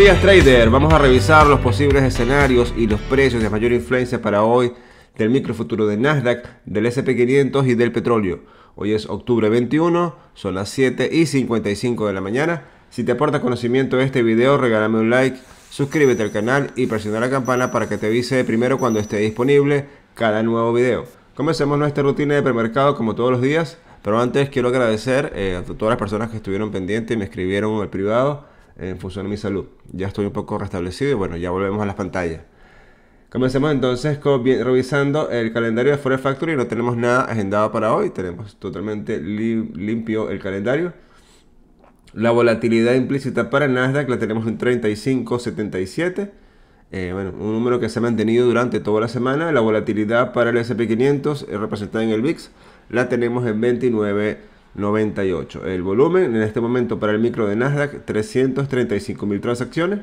días, trader. Vamos a revisar los posibles escenarios y los precios de mayor influencia para hoy del microfuturo de Nasdaq, del S&P 500 y del petróleo. Hoy es octubre 21, son las 7:55 de la mañana. Si te aporta conocimiento este video, regálame un like, suscríbete al canal y presiona la campana para que te avise primero cuando esté disponible cada nuevo video. Comencemos nuestra rutina de premercado como todos los días, pero antes quiero agradecer a todas las personas que estuvieron pendientes y me escribieron en el privado en función de mi salud. Ya estoy un poco restablecido y bueno, ya volvemos a las pantallas. Comencemos entonces revisando el calendario de Forex Factory. No tenemos nada agendado para hoy, tenemos totalmente limpio el calendario. La volatilidad implícita para Nasdaq la tenemos en 35.77, bueno, un número que se ha mantenido durante toda la semana. La volatilidad para el S&P 500 representada en el VIX la tenemos en 29.98. El volumen en este momento para el micro de Nasdaq 335.000 transacciones,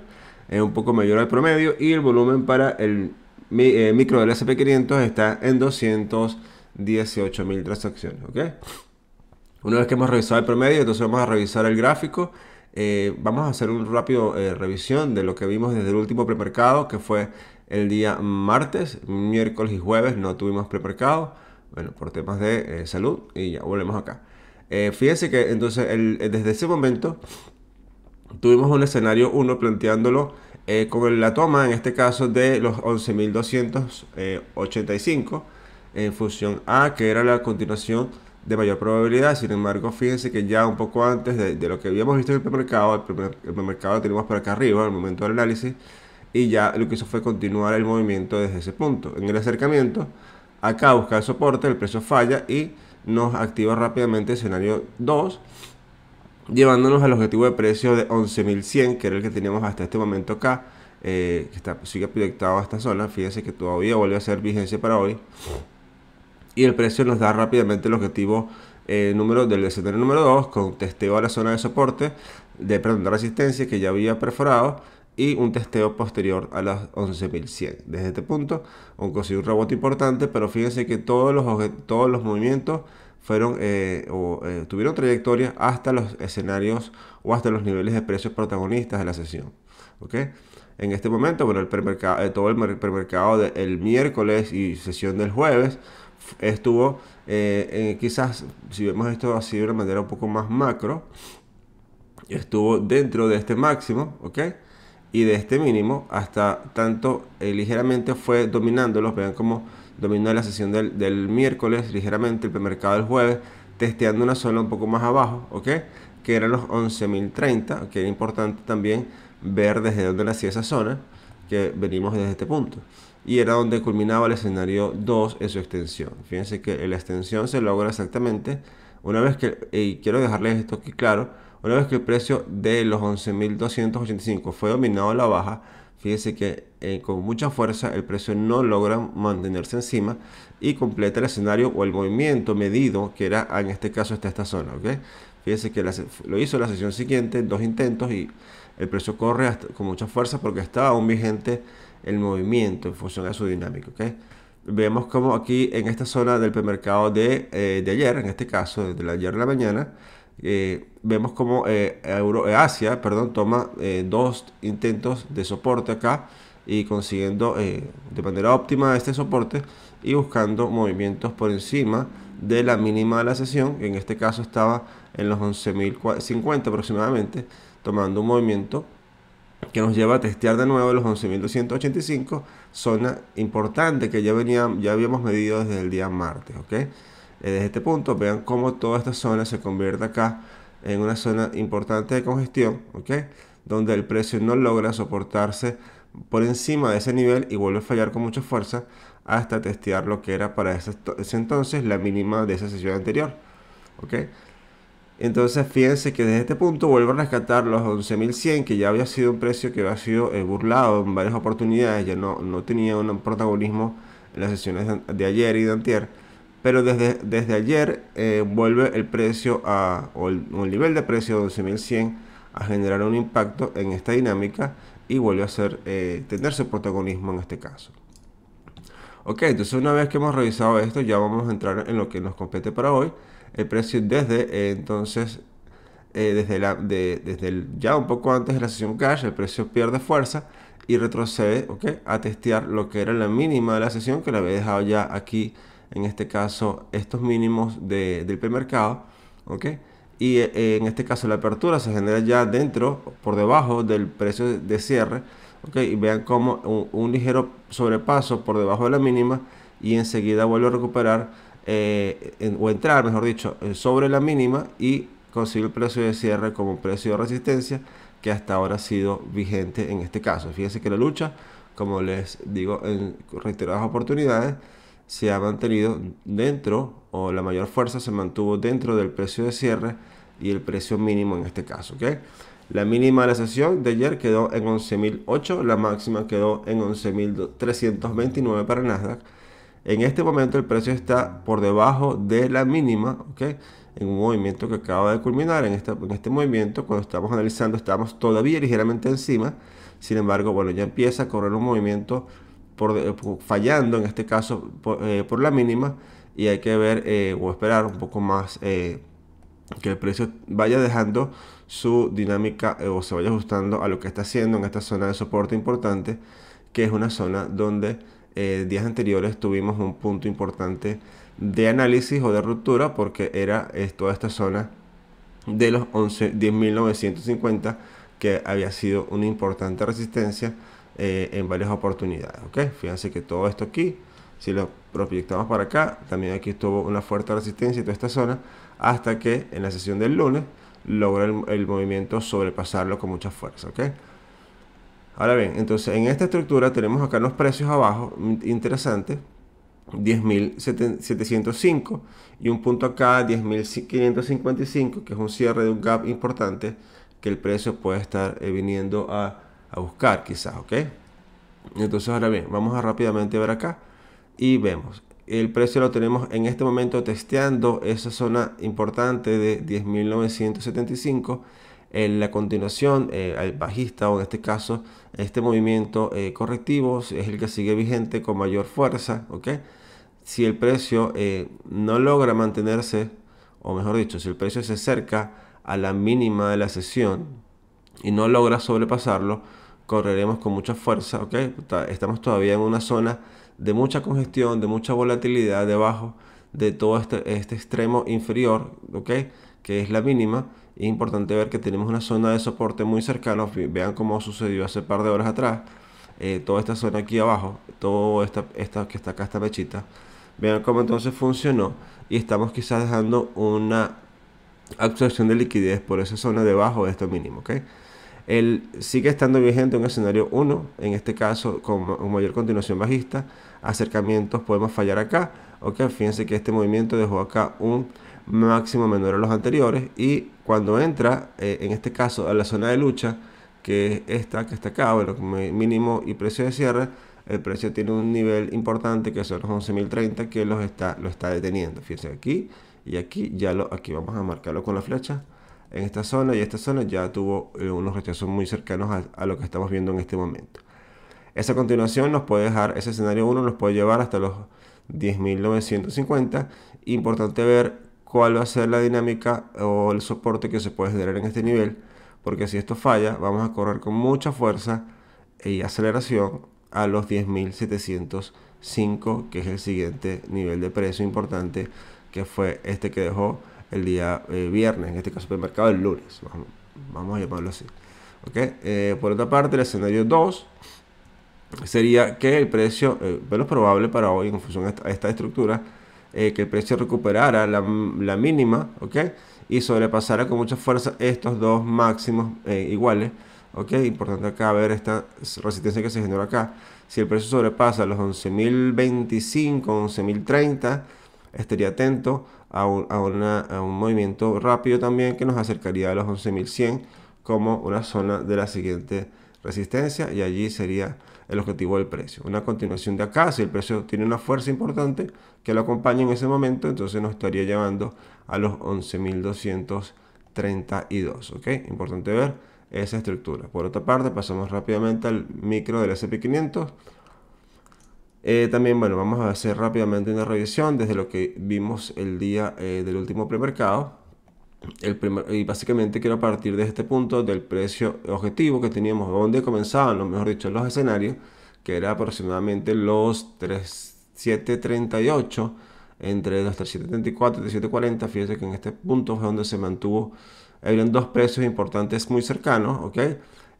es un poco mayor al promedio, y el volumen para el micro del S&P 500 está en 218.000 transacciones, ¿okay? Una vez que hemos revisado el promedio, entonces vamos a revisar el gráfico. Vamos a hacer un rápido revisión de lo que vimos desde el último premercado, que fue el día martes. Miércoles y jueves no tuvimos premercado, bueno, por temas de salud, y ya volvemos acá. Fíjense que entonces desde ese momento tuvimos un escenario 1 planteándolo con la toma, en este caso, de los 11.285 en función A, que era la continuación de mayor probabilidad. Sin embargo, fíjense que ya un poco antes de lo que habíamos visto en el premercado, el premercado lo tenemos por acá arriba al momento del análisis, y ya lo que hizo fue continuar el movimiento desde ese punto. En el acercamiento, acá busca el soporte, el precio falla y nos activa rápidamente el escenario 2, llevándonos al objetivo de precio de 11.100, que era el que teníamos hasta este momento acá, que sigue proyectado a esta zona. Fíjense que todavía vuelve a ser vigencia para hoy, y el precio nos da rápidamente el objetivo del escenario número 2, con testeo a la zona de soporte, de resistencia que ya había perforado, y un testeo posterior a las 11.100. Desde este punto consiguió un rebote importante, pero fíjense que todos los movimientos fueron tuvieron trayectoria hasta los escenarios o hasta los niveles de precios protagonistas de la sesión, ¿okay? En este momento, bueno, todo el premercado del miércoles y sesión del jueves estuvo, quizás si vemos esto así de una manera un poco más macro, estuvo dentro de este máximo, ¿ok? Y de este mínimo, hasta tanto ligeramente fue dominándolos. Vean cómo dominó la sesión del miércoles ligeramente el premercado del jueves, testeando una zona un poco más abajo, ¿ok? Que eran los 11.030, que era importante también ver desde dónde nacía esa zona, que venimos desde este punto, y era donde culminaba el escenario 2 en su extensión. Fíjense que la extensión se logra exactamente una vez que, y quiero dejarles esto aquí claro, una vez que el precio de los 11.285 fue dominado a la baja. Fíjense que con mucha fuerza el precio no logra mantenerse encima y completa el escenario o el movimiento medido, que era en este caso hasta esta zona, ¿okay? Fíjense que lo hizo la sesión siguiente, 2 intentos, y el precio corre con mucha fuerza porque estaba aún vigente el movimiento en función de su dinámica, ¿okay? Vemos como aquí en esta zona del premercado de ayer, en este caso desde ayer de la mañana, vemos como Asia, toma 2 intentos de soporte acá, y consiguiendo de manera óptima este soporte y buscando movimientos por encima de la mínima de la sesión. En este caso estaba en los 11.050 aproximadamente, tomando un movimiento que nos lleva a testear de nuevo los 11.285, zona importante que ya habíamos medido desde el día martes, ¿ok? Desde este punto, vean cómo toda esta zona se convierte acá en una zona importante de congestión, ¿ok? Donde el precio no logra soportarse por encima de ese nivel y vuelve a fallar con mucha fuerza hasta testear lo que era para ese entonces la mínima de esa sesión anterior, ¿ok? Entonces fíjense que desde este punto vuelve a rescatar los 11.100, que ya había sido un precio que había sido burlado en varias oportunidades, ya no tenía un protagonismo en las sesiones de ayer y de antier, pero desde ayer vuelve el precio o el nivel de precio de 11.100 a generar un impacto en esta dinámica y vuelve a tener su protagonismo en este caso. Ok, entonces una vez que hemos revisado esto, ya vamos a entrar en lo que nos compete para hoy. El precio desde entonces ya un poco antes de la sesión cash, el precio pierde fuerza y retrocede, ¿ok? A testear lo que era la mínima de la sesión, que la había dejado ya aquí, en este caso, estos mínimos del premercado, ¿ok? Y en este caso la apertura se genera ya dentro, por debajo del precio de cierre, ¿ok? Y vean como un ligero sobrepaso por debajo de la mínima y enseguida vuelve a recuperar o entrar, mejor dicho, sobre la mínima y conseguir el precio de cierre como precio de resistencia que hasta ahora ha sido vigente en este caso. Fíjense que la lucha, como les digo en reiteradas oportunidades, se ha mantenido dentro, o la mayor fuerza se mantuvo dentro del precio de cierre y el precio mínimo en este caso, ¿ok? La mínima de la sesión de ayer quedó en 11.008, la máxima quedó en 11.329 para el Nasdaq. En este momento el precio está por debajo de la mínima, ¿ok? En un movimiento que acaba de culminar. En este movimiento, cuando estamos analizando, estamos todavía ligeramente encima. Sin embargo, bueno, ya empieza a correr un movimiento fallando, en este caso, por la mínima. Y hay que ver o esperar un poco más que el precio vaya dejando su dinámica o se vaya ajustando a lo que está haciendo en esta zona de soporte importante, que es una zona donde días anteriores tuvimos un punto importante de análisis o de ruptura, porque era toda esta zona de los 10.950, que había sido una importante resistencia en varias oportunidades. ¿Ok? Fíjense que todo esto aquí, si lo proyectamos para acá, también aquí tuvo una fuerte resistencia en toda esta zona, hasta que en la sesión del lunes logra el movimiento sobrepasarlo con mucha fuerza. ¿Ok? Ahora bien, entonces en esta estructura tenemos acá los precios abajo, interesante, 10.705 y un punto acá, 10.555, que es un cierre de un gap importante que el precio puede estar viniendo a buscar quizás, ¿ok? Entonces ahora bien, vamos a rápidamente ver acá y vemos. El precio lo tenemos en este momento testeando esa zona importante de 10.975. En la continuación, el bajista, o en este caso, este movimiento correctivo es el que sigue vigente con mayor fuerza, ¿ok? Si el precio no logra mantenerse, o mejor dicho, si el precio se acerca a la mínima de la sesión y no logra sobrepasarlo, correremos con mucha fuerza, ¿ok? Estamos todavía en una zona de mucha congestión, de mucha volatilidad debajo de todo este extremo inferior, ¿ok? Que es la mínima. Es importante ver que tenemos una zona de soporte muy cercana. Vean cómo sucedió hace un par de horas atrás. Toda esta zona aquí abajo, toda esta que está acá, esta mechita. Vean cómo entonces funcionó y estamos quizás dejando una absorción de liquidez por esa zona debajo de esto mínimo, ¿ok? Él sigue estando vigente un escenario 1, en este caso con mayor continuación bajista, acercamientos podemos fallar acá, ¿ok? Fíjense que este movimiento dejó acá un máximo menor a los anteriores y cuando entra, en este caso, a la zona de lucha, que es esta que está acá, bueno, mínimo y precio de cierre, el precio tiene un nivel importante que son los 11.030 que lo está deteniendo. Fíjense aquí y aquí, aquí vamos a marcarlo con la flecha. En esta zona y esta zona ya tuvo unos rechazos muy cercanos a lo que estamos viendo en este momento. Esa continuación nos puede dejar, ese escenario 1 nos puede llevar hasta los 10.950. Importante ver cuál va a ser la dinámica o el soporte que se puede generar en este nivel, porque si esto falla, vamos a correr con mucha fuerza y aceleración a los 10.705, que es el siguiente nivel de precio importante, que fue este que dejó el día viernes, en este caso el mercado del lunes, vamos a llamarlo así. ¿Okay? Por otra parte, el escenario 2 sería que el precio, bueno, es probable para hoy en función a esta estructura, que el precio recuperara la mínima, ¿ok? Y sobrepasara con mucha fuerza estos dos máximos iguales, ¿ok? Importante acá ver esta resistencia que se genera acá. Si el precio sobrepasa los 11.025, 11.030, estaría atento a un movimiento rápido también que nos acercaría a los 11.100 como una zona de la siguiente resistencia, y allí sería el objetivo del precio. Una continuación de acá, si el precio tiene una fuerza importante que lo acompañe en ese momento, entonces nos estaría llevando a los 11.232. ¿Ok? Importante ver esa estructura. Por otra parte, pasamos rápidamente al micro del S&P 500. También, bueno, vamos a hacer rápidamente una revisión desde lo que vimos el día del último premercado. Y básicamente quiero partir de este punto del precio objetivo que teníamos, donde comenzaban, lo mejor dicho, los escenarios, que era aproximadamente los 3738, entre los 3734 y 3740. Fíjense que en este punto fue donde se mantuvo, habían dos precios importantes muy cercanos, ¿ok?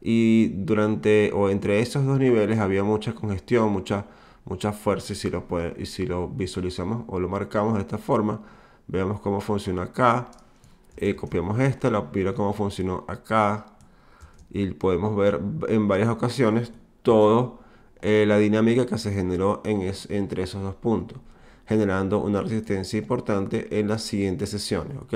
Y durante o entre esos dos niveles había mucha congestión, mucha fuerza. Y si lo visualizamos o lo marcamos de esta forma, veamos cómo funciona acá. Copiamos esta, mira cómo funcionó acá, y podemos ver en varias ocasiones todo la dinámica que se generó entre esos dos puntos, generando una resistencia importante en las siguientes sesiones, ¿ok?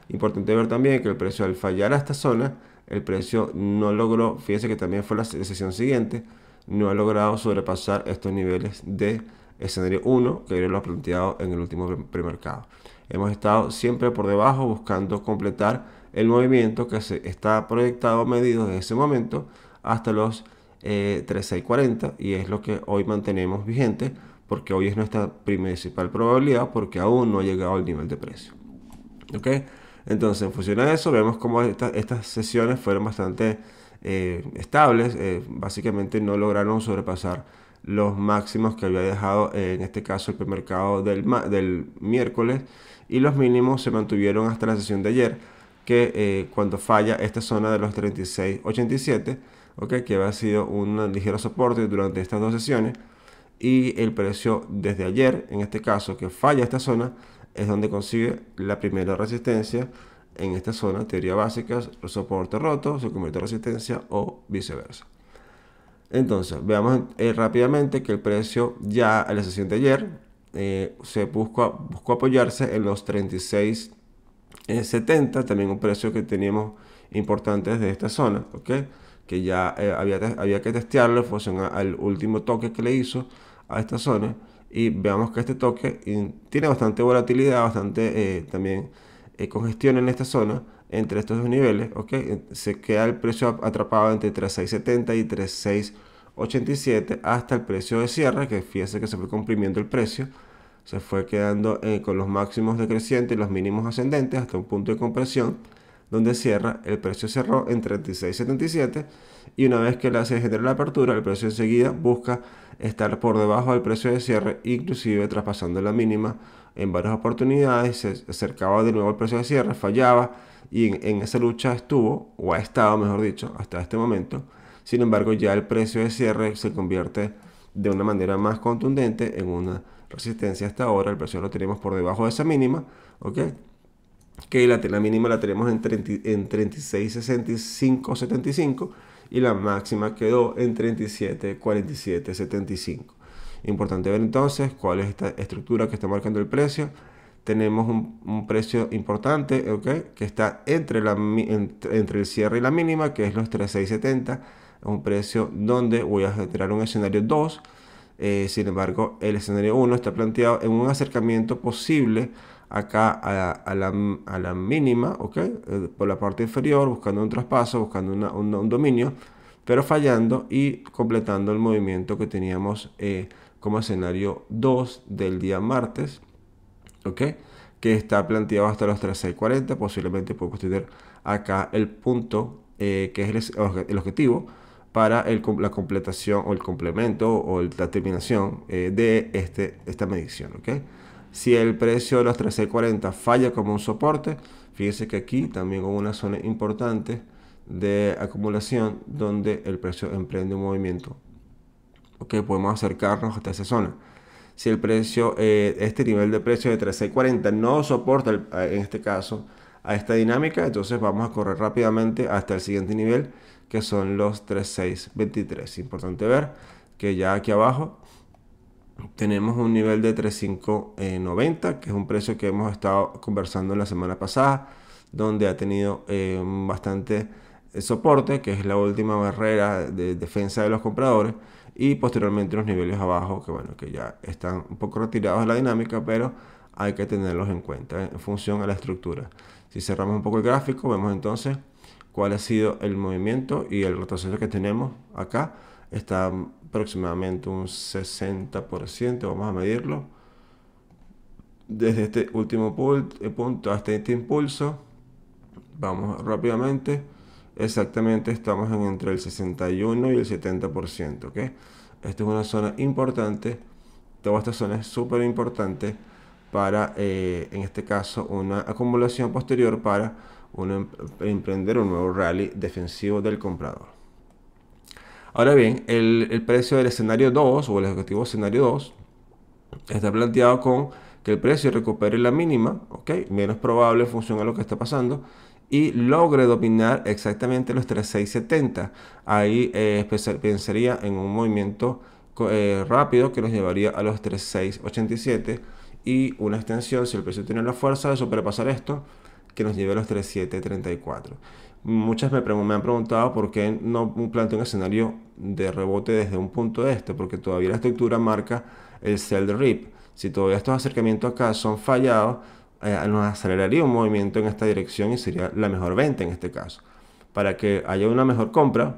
Importante ver también que el precio, al fallar a esta zona, el precio no logró, fíjense que también fue la sesión siguiente, no ha logrado sobrepasar estos niveles de escenario 1 que era lo planteado en el último premercado. Hemos estado siempre por debajo buscando completar el movimiento que se está proyectado, medido desde ese momento hasta los 3640, y es lo que hoy mantenemos vigente, porque hoy es nuestra principal probabilidad, porque aún no ha llegado al nivel de precio. ¿Ok? Entonces, en función de eso, vemos cómo estas sesiones fueron bastante estables. Básicamente no lograron sobrepasar los máximos que había dejado, en este caso, el premercado del miércoles, y los mínimos se mantuvieron hasta la sesión de ayer, que cuando falla esta zona de los 36.87, ¿ok? Que había sido un ligero soporte durante estas dos sesiones, y el precio desde ayer, en este caso, que falla esta zona, es donde consigue la primera resistencia en esta zona. Teoría básica: soporte roto se convierte en resistencia o viceversa. Entonces, veamos rápidamente que el precio ya a la sesión de ayer se buscó apoyarse en los 36.70, también un precio que teníamos importante desde esta zona, ¿ok? Que ya había que testearlo en función al último toque que le hizo a esta zona, y veamos que este toque tiene bastante volatilidad, bastante también congestión en esta zona, entre estos dos niveles, ¿ok? Se queda el precio atrapado entre 3670 y 3687 hasta el precio de cierre, que fíjense que se fue comprimiendo el precio, se fue quedando con los máximos decrecientes y los mínimos ascendentes hasta un punto de compresión, donde cierra, el precio cerró en 36.77, y una vez que se genera la apertura, el precio enseguida busca estar por debajo del precio de cierre, inclusive traspasando la mínima en varias oportunidades. Se acercaba de nuevo al precio de cierre, fallaba, y en esa lucha estuvo, o ha estado mejor dicho, hasta este momento. Sin embargo, ya el precio de cierre se convierte de una manera más contundente en una resistencia. Hasta ahora el precio lo tenemos por debajo de esa mínima, ¿ok? Que la mínima la tenemos en 36.65.75, y la máxima quedó en 37.47.75. Importante ver entonces cuál es esta estructura que está marcando el precio. Tenemos un precio importante, ¿ok? Que está entre el cierre y la mínima, que es los 36.70. Es un precio donde voy a generar un escenario 2. Sin embargo, el escenario 1 está planteado en un acercamiento posible acá a la mínima, ¿ok? Por la parte inferior, buscando un traspaso, buscando un dominio, pero fallando y completando el movimiento que teníamos como escenario 2 del día martes, ¿ok? Que está planteado hasta los 3640. Posiblemente podemos tener acá el punto que es el objetivo para la completación o el complemento o la terminación de esta medición, ¿ok? Si el precio de los 3640 falla como un soporte, fíjense que aquí también hubo una zona importante de acumulación donde el precio emprende un movimiento, ¿ok? Podemos acercarnos hasta esa zona. Si el precio, este nivel de precio de 3640 no soporta en este caso a esta dinámica, entonces vamos a correr rápidamente hasta el siguiente nivel, que son los 3623. Importante ver que ya aquí abajo tenemos un nivel de 3590, que es un precio que hemos estado conversando la semana pasada, donde ha tenido bastante soporte, que es la última barrera de defensa de los compradores, y posteriormente los niveles abajo, que bueno, que ya están un poco retirados de la dinámica, pero hay que tenerlos en cuenta en función a la estructura. Si cerramos un poco el gráfico, vemos entonces cuál ha sido el movimiento y el retroceso que tenemos acá. Está aproximadamente un 60%, vamos a medirlo, desde este último punto hasta este impulso. Vamos rápidamente. Exactamente estamos entre el 61 y el 70%, ¿ok? Esta es una zona importante. Toda esta zona es súper importante para, en este caso, una acumulación posterior para emprender un nuevo rally defensivo del comprador. Ahora bien, el precio del escenario 2 o el objetivo escenario 2 está planteado con que el precio recupere la mínima, ¿ok? Menos probable en función a lo que está pasando, y logre dominar exactamente los 3670. Ahí pensaría en un movimiento rápido que nos llevaría a los 3687 y una extensión, si el precio tiene la fuerza de sobrepasar esto, que nos lleve a los 3734. Muchas me han preguntado por qué no planteo un escenario de rebote desde un punto de este, porque todavía la estructura marca el sell the rip. Si todavía estos acercamientos acá son fallados, nos aceleraría un movimiento en esta dirección y sería la mejor venta en este caso. Para que haya una mejor compra,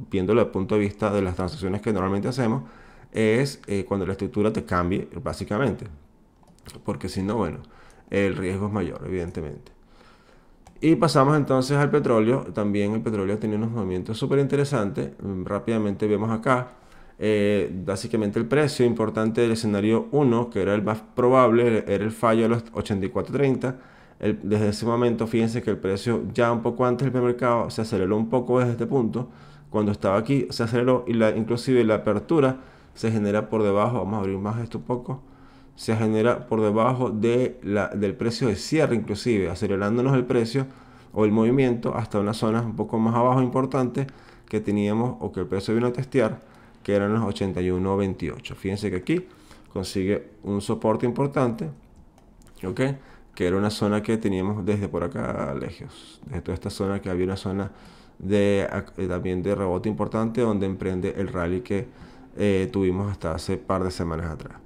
viéndolo desde el punto de vista de las transacciones que normalmente hacemos, es cuando la estructura te cambie, básicamente. Porque si no, bueno, el riesgo es mayor, evidentemente. Y pasamos entonces al petróleo. También el petróleo tiene unos movimientos súper interesantes. Rápidamente vemos acá. Básicamente el precio importante del escenario 1, que era el más probable, era el fallo de los 84.30. Desde ese momento, fíjense que el precio ya un poco antes del premercado se aceleró un poco desde este punto. Cuando estaba aquí se aceleró y inclusive la apertura se genera por debajo. Vamos a abrir más esto un poco. Se genera por debajo del precio de cierre, inclusive acelerándonos el precio o el movimiento hasta unas zonas un poco más abajo importantes que teníamos o que el precio vino a testear, que eran los 81.28. Fíjense que aquí consigue un soporte importante, ¿ok? Que era una zona que teníamos desde por acá lejos, desde toda esta zona, que había una zona también de rebote importante donde emprende el rally que tuvimos hasta hace par de semanas atrás.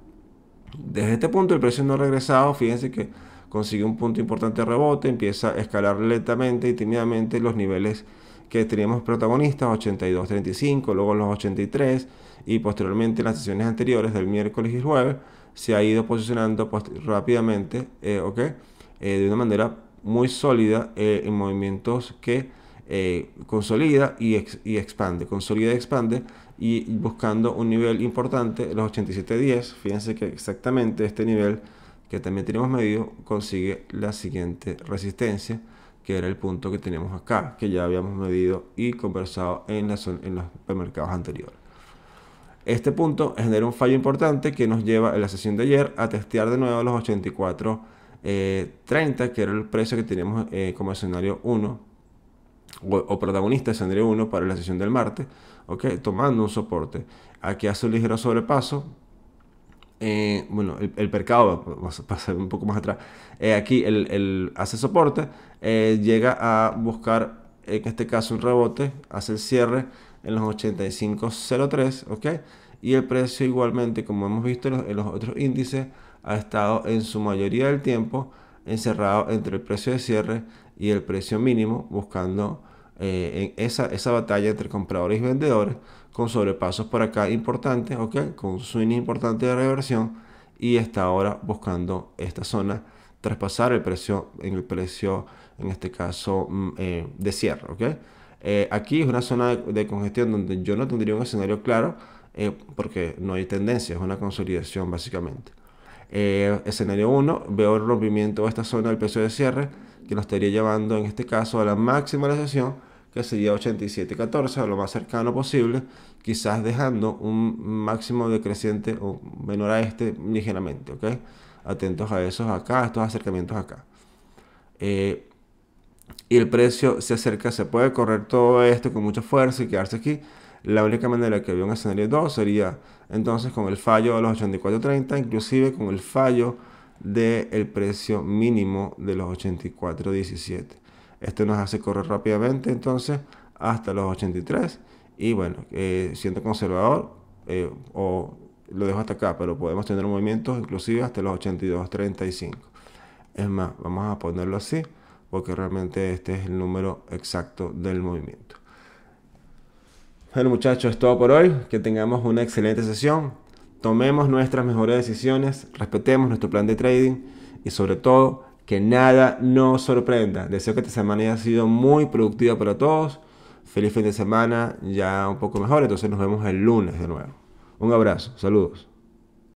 Desde este punto el precio no ha regresado. Fíjense que consigue un punto importante de rebote, empieza a escalar lentamente y tímidamente los niveles que teníamos protagonistas, 82.35, luego los 83 y posteriormente en las sesiones anteriores del miércoles y jueves se ha ido posicionando rápidamente, de una manera muy sólida en movimientos que consolida y expande, consolida y expande, y buscando un nivel importante, los 87.10. Fíjense que exactamente este nivel que también tenemos medido consigue la siguiente resistencia, que era el punto que tenemos acá, que ya habíamos medido y conversado en los mercados anteriores. Este punto genera un fallo importante que nos lleva en la sesión de ayer a testear de nuevo los 84.30, que era el precio que teníamos como escenario 1 o protagonista escenario 1 para la sesión del martes, tomando un soporte. Aquí hace un ligero sobrepaso. Bueno, el mercado, vamos a pasar un poco más atrás. Aquí hace soporte, llega a buscar, en este caso, un rebote, hace el cierre en los 85.03, y el precio igualmente, como hemos visto en los otros índices, ha estado en su mayoría del tiempo encerrado entre el precio de cierre y el precio mínimo, buscando en esa batalla entre compradores y vendedores, con sobrepasos por acá importantes, con swing importante de reversión, y está ahora buscando esta zona, traspasar el precio, en este caso de cierre. Aquí es una zona de congestión donde yo no tendría un escenario claro, porque no hay tendencia, es una consolidación básicamente. Escenario 1, veo el rompimiento de esta zona del precio de cierre, que nos estaría llevando en este caso a la máxima de la sesión, que sería 87.14, lo más cercano posible, quizás dejando un máximo decreciente o menor a este ligeramente, Atentos a esos acá, a estos acercamientos acá. Y el precio se acerca, se puede correr todo esto con mucha fuerza y quedarse aquí. La única manera que veo un escenario 2 sería entonces con el fallo de los 84.30, inclusive con el fallo del precio mínimo de los 84.17. Esto nos hace correr rápidamente entonces hasta los 83. Y bueno, siendo conservador, o lo dejo hasta acá, pero podemos tener movimientos inclusive hasta los 82.35. Es más, vamos a ponerlo así, porque realmente este es el número exacto del movimiento. Bueno, muchachos, es todo por hoy. Que tengamos una excelente sesión. Tomemos nuestras mejores decisiones, respetemos nuestro plan de trading y sobre todo que nada nos sorprenda. Deseo que esta semana haya sido muy productiva para todos. Feliz fin de semana, ya un poco mejor, entonces nos vemos el lunes de nuevo. Un abrazo, saludos.